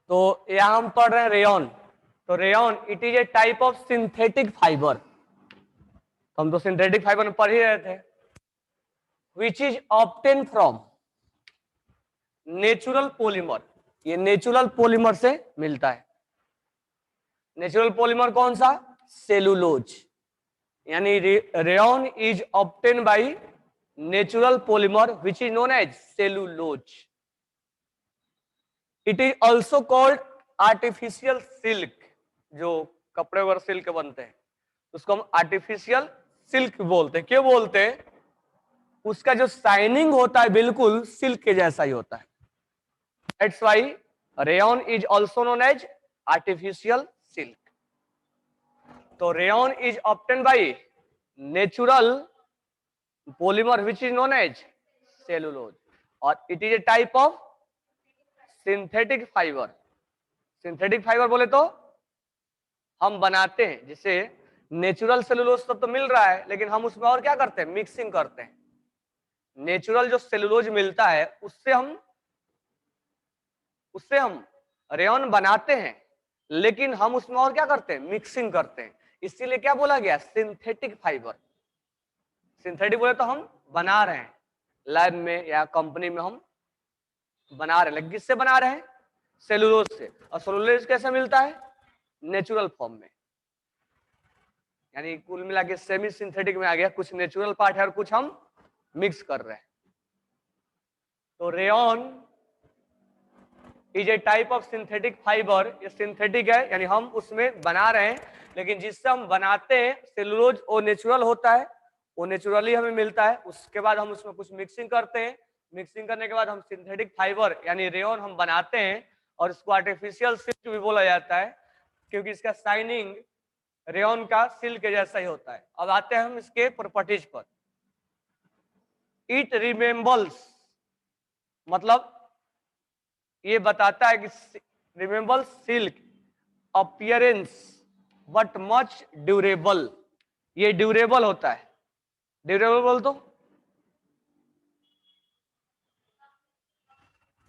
तो यहां हम पढ़ रहे हैं रेयन। तो rayon it is a type of synthetic fibre. तो हम तो सिंथेटिक फाइबर में पढ़ ही रहे थे। Which is obtain from natural polymer. ये नेचुरल पॉलीमर से मिलता है। नेचुरल पॉलीमर कौन सा? सेलुलोज। यानी rayon is obtain by natural polymer which is known as cellulose. It is also called artificial silk. जो कपड़े वगैरह सिल्क बनते हैं उसको हम आर्टिफिशियल सिल्क बोलते हैं। क्यों बोलते हैं? उसका जो शाइनिंग होता है बिल्कुल सिल्क के जैसा ही होता है। That's why rayon is also known as artificial silk. तो rayon is obtain by natural polymer which is known as cellulose और it is a type of synthetic fibre. Synthetic fibre बोले तो हम बनाते हैं, जैसे नेचुरल सेलुलोज तो मिल रहा है लेकिन हम उसमें और क्या करते हैं? मिक्सिंग करते हैं। नेचुरल जो सेलुलोज मिलता है उससे हम रेयन बनाते हैं, लेकिन हम उसमें और क्या करते हैं? मिक्सिंग करते हैं। इसीलिए क्या बोला गया? Synthetic fibre. सिंथेटिक बोले तो हम बना रहे हैं, लैब में या कंपनी में हम बना रहे हैं, लेकिन किससे बना रहे हैं? सेलुलोज से। और सेलुलोज कैसे मिलता है? नेचुरल फॉर्म में। यानी कुल मिला के सेमी सिंथेटिक में आ गया। कुछ नेचुरल पार्ट है और कुछ हम मिक्स कर रहे हैं। तो rayon is a type of synthetic fibre. ये सिंथेटिक है यानी हम उसमें बना रहे हैं, लेकिन जिससे हम बनाते हैं सेलुलोज वो नेचुरल होता है, वो नेचुरली हमें मिलता है। उसके बाद हम उसमें कुछ मिक्सिंग करते हैं। मिक्सिंग करने के बाद हम सिंथेटिक फाइबर यानी रेयन हम बनाते हैं और इसको आर्टिफिशियल सिल्क भी बोला जाता है क्योंकि इसका शाइनिंग रेयन का सिल्क जैसा ही होता है। अब आते हैं हम इसके प्रॉपर्टीज पर। इट रिमेम्बल्स मतलब ये बताता है कि resemble silk appearance but much durable. ये ड्यूरेबल होता है। ड्यूरेबल बोल तो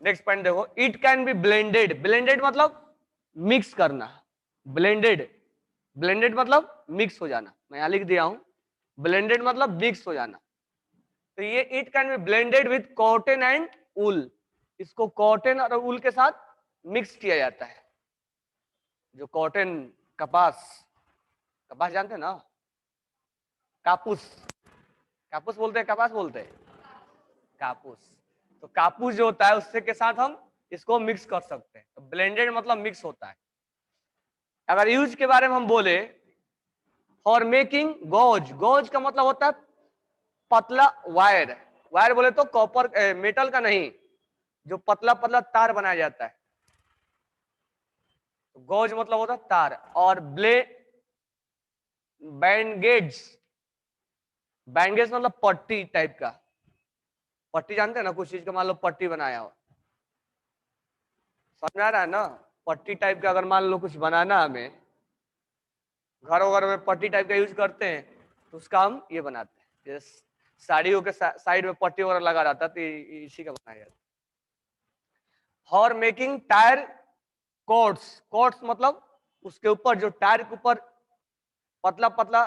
नेक्स्ट पॉइंट देखो। It can be blended. Blended मतलब मिक्स करना। ब्लेंडेड ब्लेंडेड मतलब मिक्स हो जाना। मैं यहां लिख दिया हूं, ब्लेंडेड मतलब मिक्स हो जाना। तो ये it can be blended with cotton and wool. इसको कॉटन और वूल के साथ मिक्स किया जाता है। जो कॉटन, कपास, कपास जानते हैं ना? कापूस, कापूस बोलते हैं, कपास बोलते हैं, कापूस। तो कापूस जो होता है उससे के साथ हम इसको मिक्स कर सकते हैं। तो ब्लेंडेड मतलब मिक्स होता है। अगर यूज के बारे में हम बोले, फॉर मेकिंग गौज। गौज का मतलब होता है पतला वायर। वायर बोले तो कॉपर मेटल का नहीं, जो पतला पतला तार बनाया जाता है। तो गौज मतलब होता है तार। और बैंडगेज, बैंडगेज मतलब पट्टी टाइप का। पट्टी जानते हैं ना? कुछ चीज का मान लो पट्टी बनाया हो, समझ में आ रहा है ना? पट्टी टाइप का अगर मान लो कुछ बनाना, हमें घर वगैरह में पट्टी टाइप का यूज करते हैं, तो उसका हम ये बनाते हैं। जैसे साड़ियों के साइड में पट्टी वगैरह लगा रहता है, तो इसी का बनाया जाता है। For making tyre quotes. Quotes मतलब उसके ऊपर जो टायर के ऊपर पतला पतला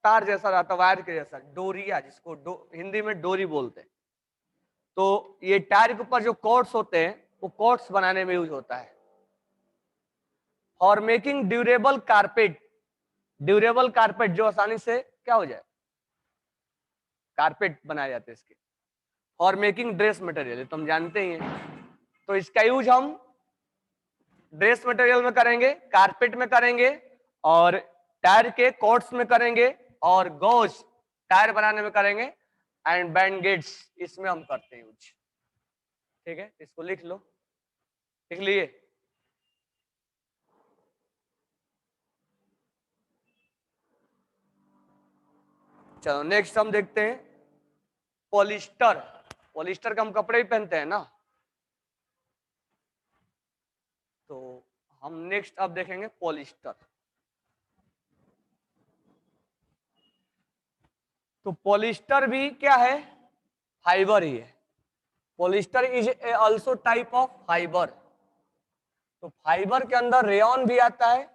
तार जैसा रहता है, वायर के जैसा, डोरिया, जिसको हिंदी में डोरी बोलते हैं। तो ये टायर के ऊपर जो कोट्स होते हैं वो कोट्स बनाने में यूज होता है। For making durable carpet. Durable carpet जो आसानी से क्या हो जाए? कारपेट बनाए जाते हैं इसके। फॉर मेकिंग ड्रेस मटेरियल, तो हम जानते ही हैं। तो इसका यूज हम ड्रेस मटेरियल में करेंगे, कारपेट में करेंगे, और टायर के कोट्स में करेंगे, और गौज टायर बनाने में करेंगे, एंड बैंडगेट्स इसमें हम करते हैं यूज। ठीक है, इसको लिख लो। लिख लिए? चलो नेक्स्ट हम देखते हैं पॉलिस्टर। पॉलिस्टर का हम कपड़े भी पहनते हैं ना। तो हम नेक्स्ट अब देखेंगे पॉलिस्टर। तो पॉलिस्टर भी क्या है? फाइबर ही है। Polyester is also type of fibre. तो फाइबर के अंदर रेयॉन भी आता है,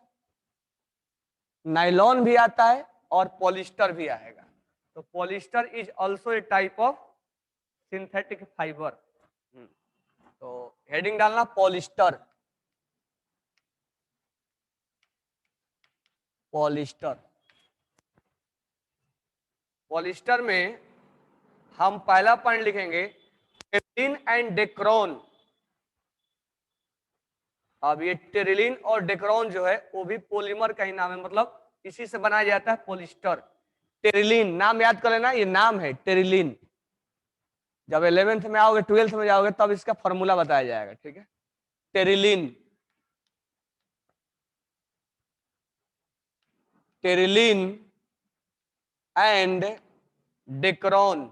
नायलॉन भी आता है और पॉलिस्टर भी आएगा। तो polyester is also a type of synthetic fibre. तो हेडिंग डालना पॉलिस्टर, पॉलिस्टर। पॉलिस्टर में हम पहला पॉइंट लिखेंगे टेरिलीन एंड डेक्रोन। अब ये टेरिलीन और डेक्रोन जो है वो भी पॉलीमर का ही नाम है, मतलब इसी से बनाया जाता है पॉलिस्टर। टेरिलीन नाम याद कर लेना, ये नाम है टेरिलीन। जब 11th में आओगे 12th में जाओगे तब इसका फॉर्मूला बताया जाएगा, ठीक है। Terylene, Terylene and Dacron,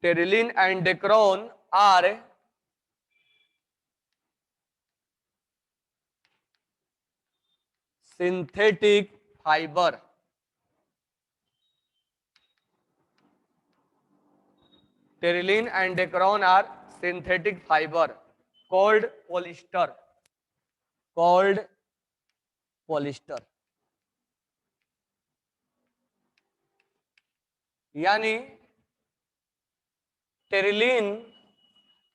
Terylene and Dacron are synthetic fiber। Terylene and Dacron are synthetic fiber called polyester, called polyester। यानी Terylene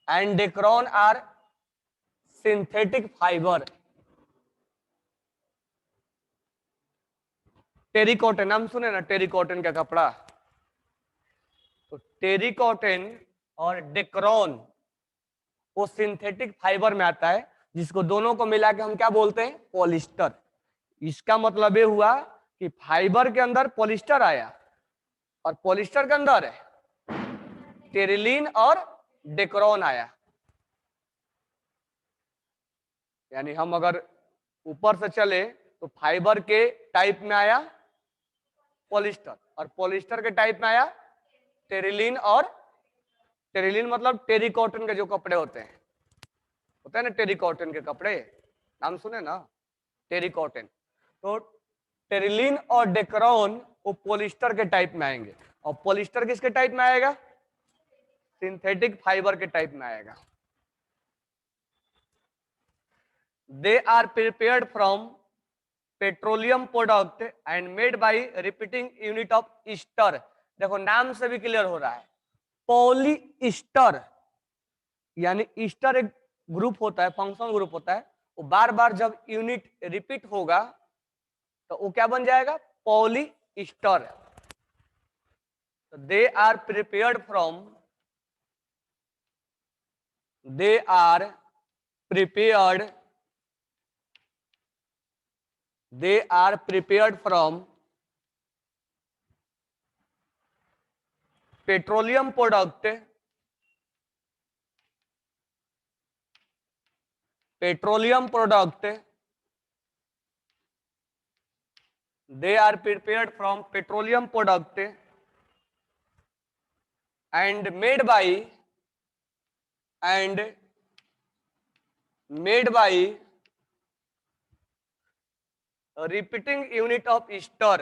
and Dacron are synthetic fiber. Terrycotton नाम सुने ना, टेरिकॉटन का कपड़ा। तो टेरिकॉटन और डेक्रोन वो सिंथेटिक फाइबर में आता है, जिसको दोनों को मिला के हम क्या बोलते हैं, पॉलिस्टर। इसका मतलब ये हुआ कि फाइबर के अंदर पॉलिस्टर आया और पॉलिस्टर के अंदर है टेरिलीन और डेक्रोन आया। यानी हम अगर ऊपर से चले तो फाइबर के टाइप में आया पॉलिस्टर और पॉलिस्टर के टाइप में आया टेरिलीन। और टेरिलीन मतलब टेरिकॉटन के जो कपड़े होते हैं ना, टेरिकॉटन के कपड़े, नाम सुने ना, टेरिकॉटन। तो टेरिलीन और डेक्रोन वो पॉलिस्टर के टाइप में आएंगे और पॉलिस्टर किसके टाइप में आएगा, सिंथेटिक फाइबर के टाइप में आएगा। They are prepared from petroleum product and made by repeating unit of ester. देखो नाम से भी क्लियर हो रहा है, पॉलीस्टर। यानी ईस्टर एक ग्रुप होता है, फंक्शन ग्रुप होता है, वो बार बार जब यूनिट रिपीट होगा तो वो क्या बन जाएगा, polyester. They are prepared from, they are prepared, they are prepared from petroleum product, petroleum product, they are prepared from petroleum product and made by, and made by a repeating unit of ester,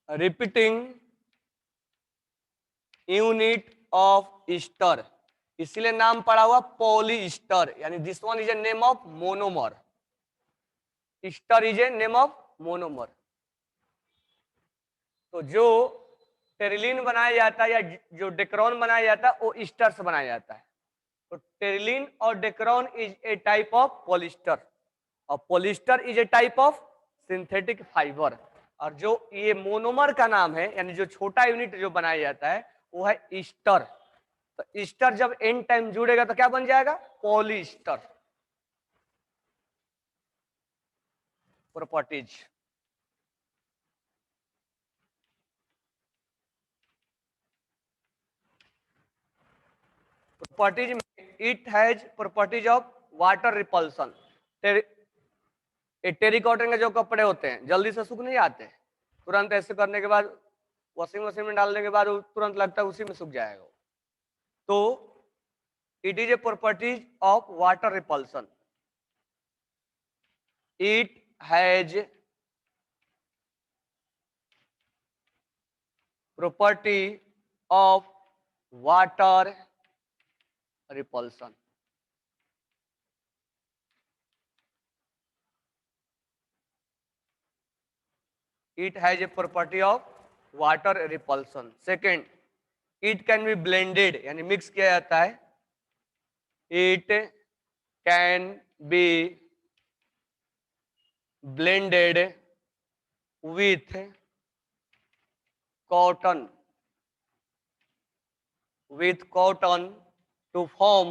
repeating unit of ester। इसलिए नाम पड़ा हुआ polyester. यानी this one is a name of monomer, Easter is a name of monomer. तो जो terylene बनाया जाता है या जो डेक्रोन बनाया जाता है वो ईस्टर से बनाया जाता है। तो टेरिलीन और dacron is a type of polyester और polyester is a type of synthetic fibre. और जो ये मोनोमर का नाम है, यानी जो छोटा यूनिट जो बनाया जाता है वो है ईस्टर। तो ईस्टर जब एन टाइम जुड़ेगा तो क्या बन जाएगा, पॉलिस्टर। प्रॉपर्टीज, प्रॉपर्टीज में it has properties of water repulsion. Terry cotton के जो कपड़े होते हैं जल्दी से सूख नहीं आते, तुरंत ऐसे करने के बाद वॉशिंग मशीन में डालने के बाद तुरंत लगता है उसी में सूख जाएगा। तो it is A properties of water repulsion, it has property of water repulsion. It has a property of water repulsion. Second, it can be blended, यानी मिक्स किया जाता है. It can be blended with cotton to form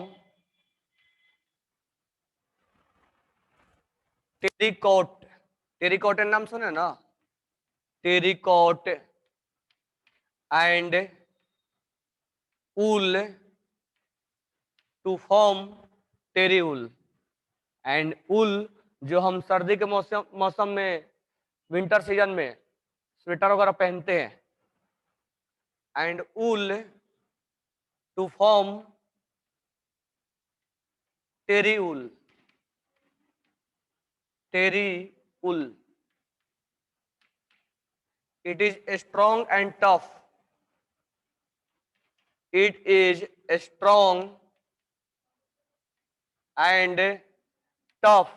terrycot. Terrycotton नाम सुने ना, terrycot and wool to form terry wool. And wool जो हम सर्दी के मौसम में, विंटर सीजन में स्वेटर वगैरह पहनते हैं, and wool to form terry wool. Terry wool. It is strong and tough. It is strong and tough.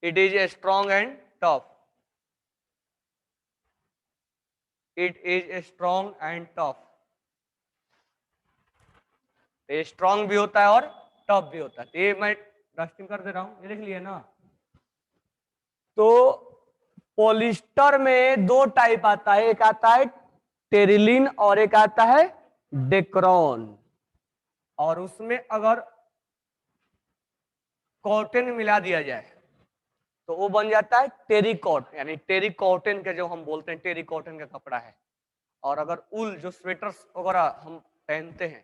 It is strong and tough. It is strong and tough. ये strong भी होता है और tough भी होता है. ये मैं डस्टिंग कर दे रहा हूं, ये लिख लिया ना. तो पॉलिस्टर में दो टाइप आता है, एक आता है टेरिलिन और एक आता है डेक्रॉन. और उसमें अगर कॉटन मिला दिया जाए तो वो बन जाता है टेरिकॉट, यानी टेरिकॉटन के जो हम बोलते हैं टेरिकॉटन का कपड़ा है. और अगर उल जो स्वेटर्स वगैरह हम पहनते हैं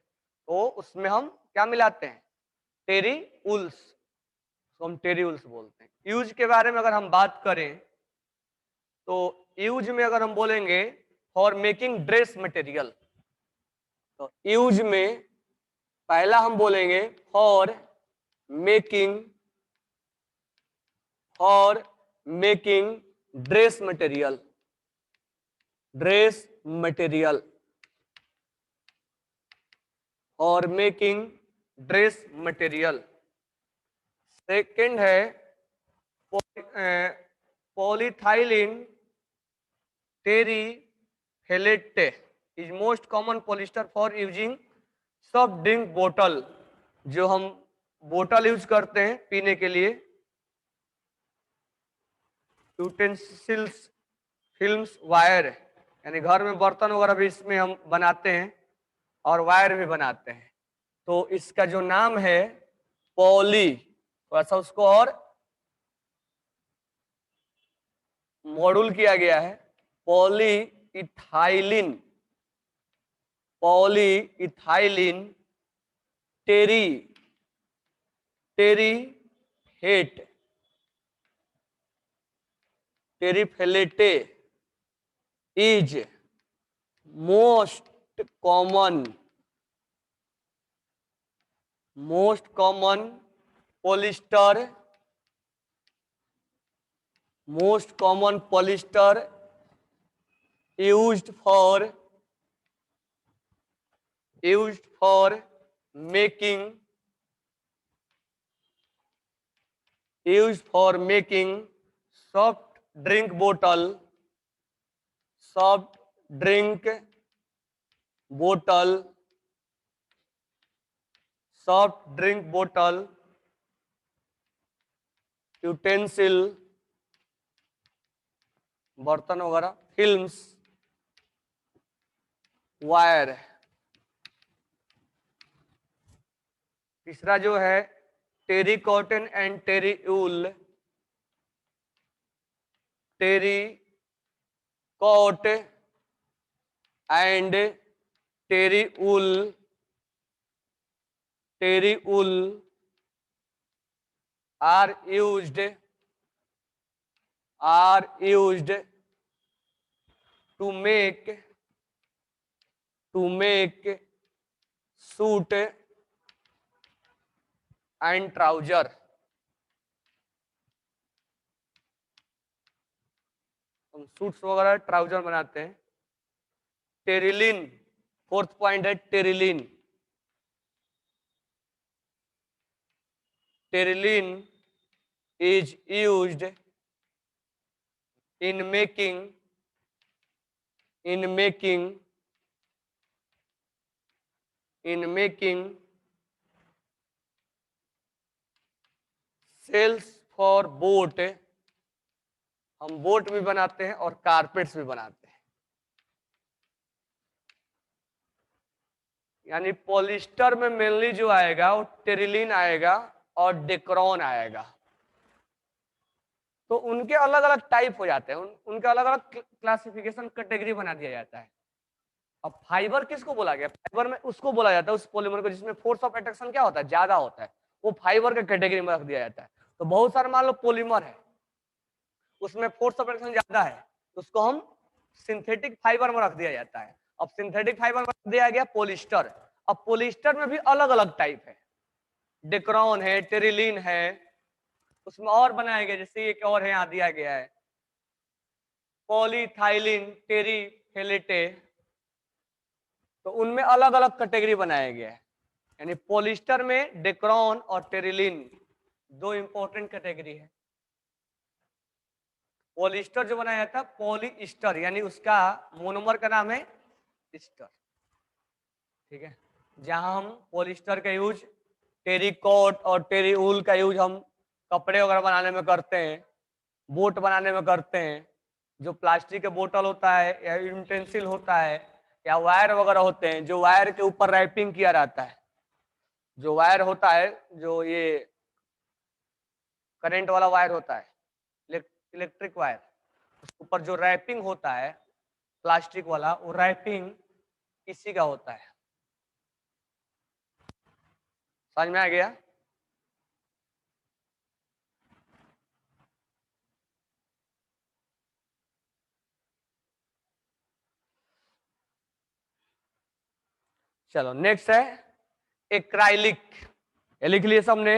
तो उसमें हम क्या मिलाते हैं, टेरी उल्स, तो हम टेरी उल्स बोलते हैं. यूज के बारे में अगर हम बात करें तो यूज में अगर हम बोलेंगे फॉर मेकिंग ड्रेस मटेरियल, तो यूज में पहला हम बोलेंगे for making dress material. Dress material, और मेकिंग ड्रेस मटेरियल. सेकेंड है polyethylene terephthalate is most common polyester for using soft drink बोतल, जो हम बोतल यूज करते हैं पीने के लिए, यूटेंसिल्स, फिल्म्स, वायर, यानी घर में बर्तन वगैरह भी इसमें हम बनाते हैं और वायर भी बनाते हैं. तो इसका जो नाम है पॉली, वैसा उसको और मॉड्यूल किया गया है, poly ethylene. Poly ethylene terephthalate is most common polyester used for making soft drink bottle utensil, बर्तन वगैरह, फिल्म्स, वायर. तीसरा जो है terry cotton and terry wool. Terry cot and terry wool are used to make suit and trouser. हम suits वगैरह trouser बनाते हैं। Terylene, fourth point है terylene. Terylene is used in making in making in making sails for boat. हम boat भी बनाते हैं और कारपेट्स भी बनाते हैं। यानी पॉलिस्टर में मेनली जो आएगा वो टेरिलिन आएगा और डेक्रॉन आएगा। तो उनके अलग अलग टाइप हो जाते हैं, उनके अलग अलग क्लासिफिकेशन कैटेगरी बना दिया जाता है। अब फाइबर किसको बोला गया? फाइबर में उसको बोला जाता है उस पॉलीमर को जिसमें फोर्स ऑफ अट्रैक्शन क्या होता है? ज्यादा होता है, वो फाइबर के कैटेगरी में रख दिया जाता है। तो बहुत सारे मान लो पॉलीमर है, उसमें फोर्स ऑफ अट्रैक्शन ज्यादा है, तो उसको हम सिंथेटिक फाइबर में रख दिया जाता है। अब सिंथेटिक फाइबर में रख दिया गया पॉलिस्टर। अब पॉलिस्टर में भी अलग अलग टाइप है, डेक्रॉन है, टेरिलिन है, उसमें और बनाया गया, जैसे एक और है यहाँ दिया गया है पॉलीथाइलिन टेरिफेलेटे। तो उनमें अलग अलग कैटेगरी बनाया गया है। यानी पॉलिस्टर में डेक्रॉन और टेरिलिन दो इंपॉर्टेंट कैटेगरी है। पॉलिस्टर जो बनाया जाता है पॉलीस्टर, यानी उसका मोनोमर का नाम है इस्टर। ठीक है, जहां हम पॉलिस्टर का यूज टेरिकॉट और टेरीउल का यूज हम कपड़े वगैरह बनाने में करते हैं, बोट बनाने में करते हैं। जो प्लास्टिक के बोतल होता है या यूटेंसिल होता है या वायर वगैरह होते हैं, जो वायर के ऊपर रैपिंग किया रहता है, जो वायर होता है, जो ये करंट वाला वायर होता है, इलेक्ट्रिक वायर, उसके ऊपर जो रैपिंग होता है प्लास्टिक वाला, वो रैपिंग इसी का होता है। समझ में आ गया? चलो नेक्स्ट है एक्राइलिक। ये लिख लिए सबने?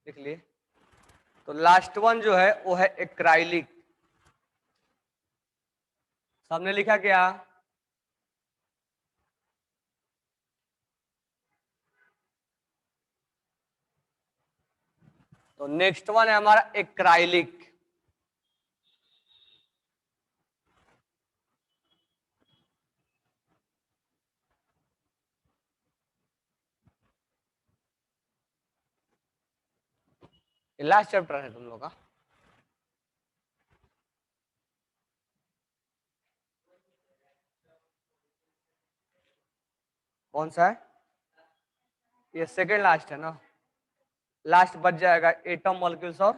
लिख लिए? तो लास्ट वन जो है वो है एक्राइलिक। सबने लिखा क्या? तो नेक्स्ट वन है हमारा एक्राइलिक। लास्ट चैप्टर है तुम लोग का। कौन सा है? ये सेकेंड लास्ट है ना? लास्ट बच जाएगा एटम, मॉलिक्यूल्स और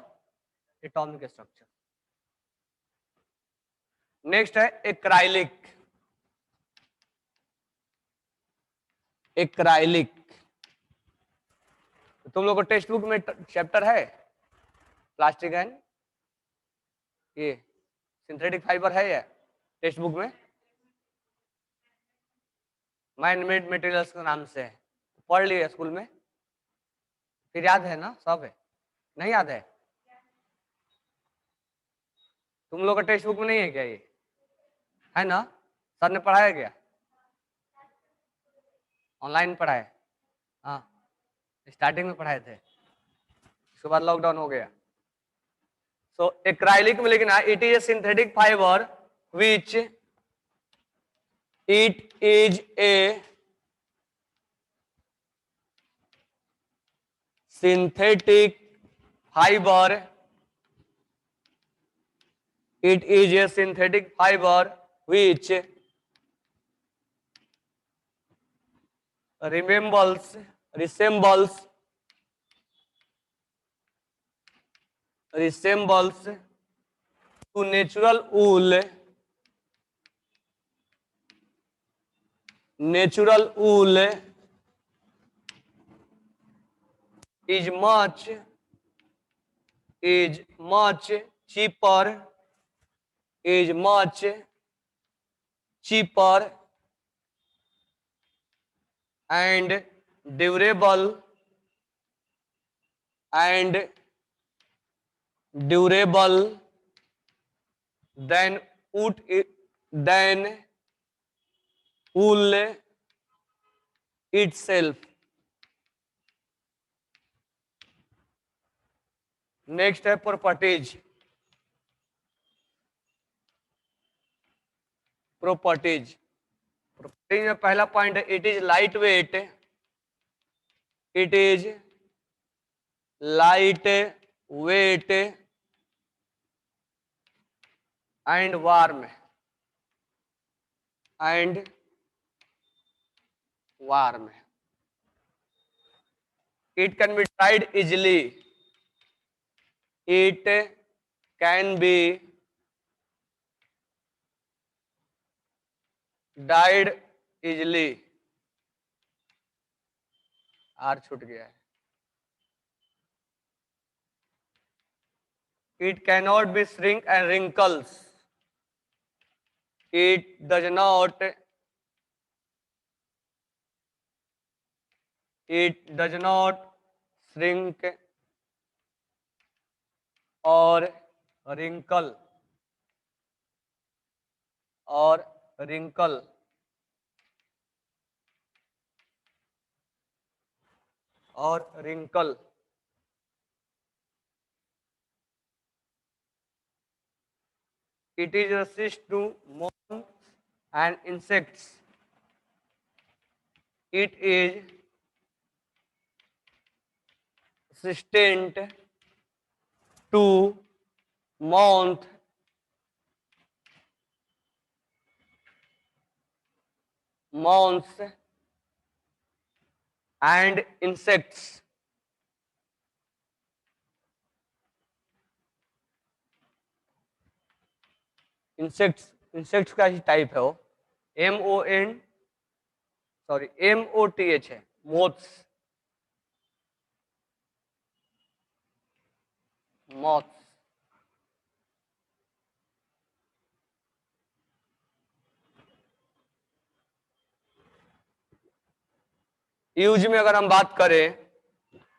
एटॉमिक स्ट्रक्चर। नेक्स्ट है एक्राइलिक। एक्राइलिक तुम लोग को टेक्स्ट बुक में चैप्टर है प्लास्टिक एंड ये सिंथेटिक फाइबर है ये टेक्स्ट बुक में, मैन मेड मटेरियल्स के नाम से है। पढ़ लिए स्कूल में? फिर याद है ना? सब है? नहीं याद है? तुम लोग का टेक्स्ट बुक में नहीं है क्या ये? है ना? सर ने पढ़ाया गया? ऑनलाइन पढ़ाए? हाँ, स्टार्टिंग में पढ़ाए थे, उसके बाद लॉकडाउन हो गया। सो एक्राइलिक में लिखना it is a synthetic fibre which it is A synthetic fiber. It is a synthetic fiber which resembles to natural wool. Natural wool is much cheaper, is much cheaper and durable and durable then wood then wool itself। Next है properties. Properties properties में पहला point है it is light weight. It is light weight and warm. And warm. It can be dried easily. It can be dyed easily. R छूट गया है। It cannot be shrink and wrinkles. It does not shrink और wrinkle और wrinkle. It is resist to moths and insects. It is resistant to moths and insects। Insects का ही type है वो। MOTH है moths. Use में अगर हम बात करें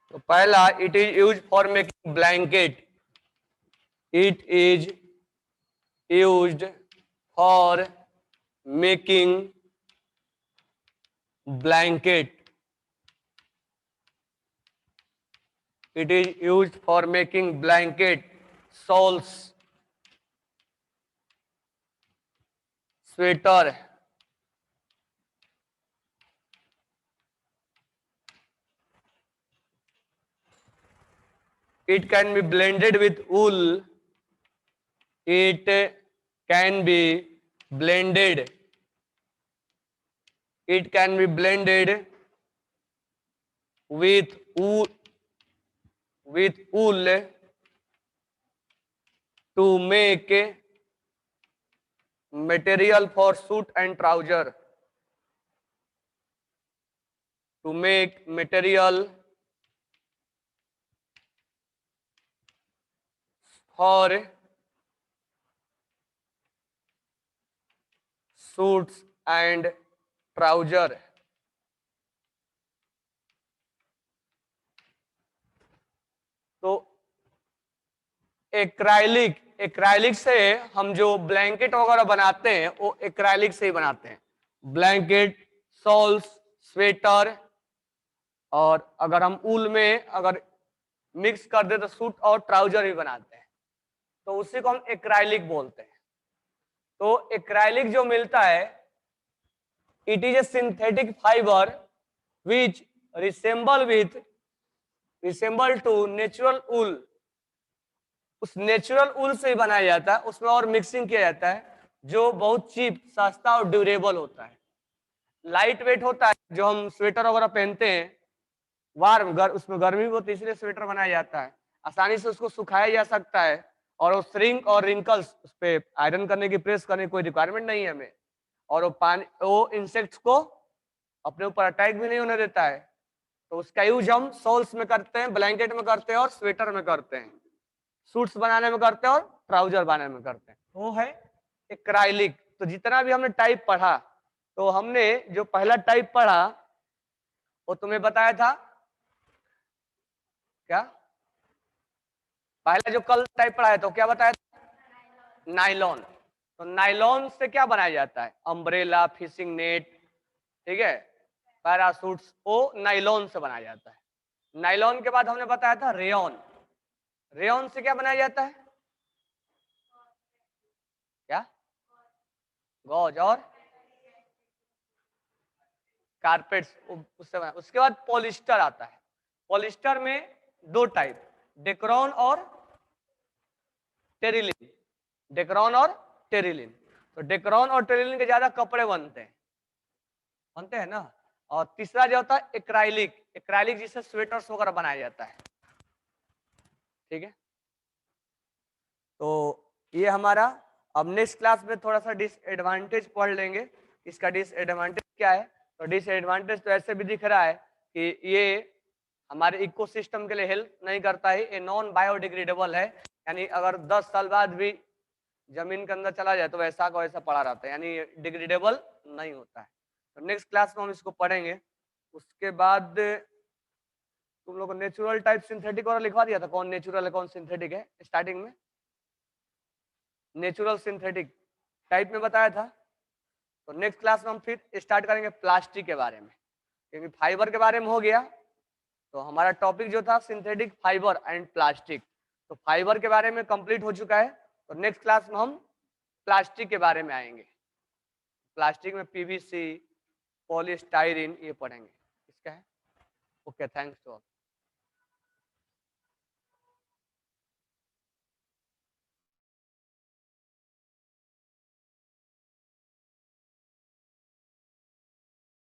तो पहला it is use for making blanket. It is used for making blanket। It is used for making blanket, shawls, sweater। It can be blended with wool। It can be blended। It can be blended with wool to make material for suit and trouser। To make material for suits and trouser। तो acrylic से हम जो blanket वगैरह बनाते हैं वो acrylic से ही बनाते हैं। ब्लैंकेट, शॉल्स, स्वेटर, और अगर हम ऊल में अगर मिक्स कर दे तो सूट और ट्राउजर भी बनाते हैं, तो उसी को हम एक्राइलिक बोलते हैं। तो एक्राइलिक जो मिलता है it is a synthetic fibre which resemble to natural wool. उस नेचुरल ऊल से ही बनाया जाता है, उसमें और मिक्सिंग किया जाता है जो बहुत चीप, सस्ता और ड्यूरेबल होता है। लाइट वेट होता है। जो हम स्वेटर वगैरह पहनते हैं उसमें गर्मी होती है, इसलिए स्वेटर बनाया जाता है। आसानी से उसको सुखाया जा सकता है और वो श्रिंक और रिंकल्स, उस पर आयरन करने की, प्रेस करने की कोई रिक्वायरमेंट नहीं है हमें। और वो इंसेक्ट्स को अपने ऊपर अटैक भी नहीं होने देता है। तो उसका यूज हम शॉल्स में करते हैं, ब्लैंकेट में करते हैं और स्वेटर में करते हैं, सूट्स बनाने में करते हैं और ट्राउजर बनाने में करते हैं। वो है एक्राइलिक। तो जितना भी हमने टाइप पढ़ा, तो हमने जो पहला टाइप पढ़ा वो तुम्हें बताया था क्या? पहला जो कल टाइप पढ़ाया तो क्या बताया था? नाइलॉन। तो नाइलॉन से क्या बनाया जाता है? अम्ब्रेला, फिशिंग नेट, ठीक है, पैरासूट्स, वो नाइलॉन से बनाया जाता है। नाइलॉन के बाद हमने बताया था रेयन। रेयन से क्या बनाया जाता है? क्या? गॉज और कारपेट्स, उससे बना। उसके बाद पॉलिस्टर आता है। पॉलिस्टर में दो टाइप, डेक्रॉन और टेरिलिन। डेक्रॉन और टेरिलिन। तो डेक्रॉन और टेरिलिन के ज्यादा कपड़े बनते हैं ना। और तीसरा जो होता है एक्राइलिक। एक्राइलिक जिससे स्वेटर्स वगैरह बनाया जाता है, ठीक है। तो ये हमारा, अब नेक्स्ट क्लास में थोड़ा सा डिसएडवांटेज पढ़ लेंगे। इसका डिसएडवांटेज क्या है? तो डिसएडवांटेज तो ऐसे भी दिख रहा है कि ये हमारे इकोसिस्टम के लिए हेल्प नहीं करता है, ये नॉन बायोडिग्रेडेबल है, यानी अगर 10 साल बाद भी जमीन के अंदर चला जाए तो वैसा का वैसा पड़ा रहता है, यानी डिग्रेडेबल नहीं होता है। तो नेक्स्ट क्लास में हम इसको पढ़ेंगे। उसके बाद तुम लोग को नेचुरल टाइप सिंथेटिक और लिखवा दिया था, कौन नेचुरल है कौन सिंथेटिक है स्टार्टिंग में? नेचुरल सिंथेटिक टाइप में बताया था। तो नेक्स्ट क्लास में हम फिर स्टार्ट करेंगे प्लास्टिक के बारे में, क्योंकि फाइबर के बारे में हो गया। तो हमारा टॉपिक जो था सिंथेटिक फाइबर एंड प्लास्टिक, तो फाइबर के बारे में कंप्लीट हो चुका है। तो नेक्स्ट क्लास में हम प्लास्टिक के बारे में आएंगे। प्लास्टिक में पीवीसी, पॉलीस्टाइरीन ये पढ़ेंगे। इसका है। Okay, thanks to all.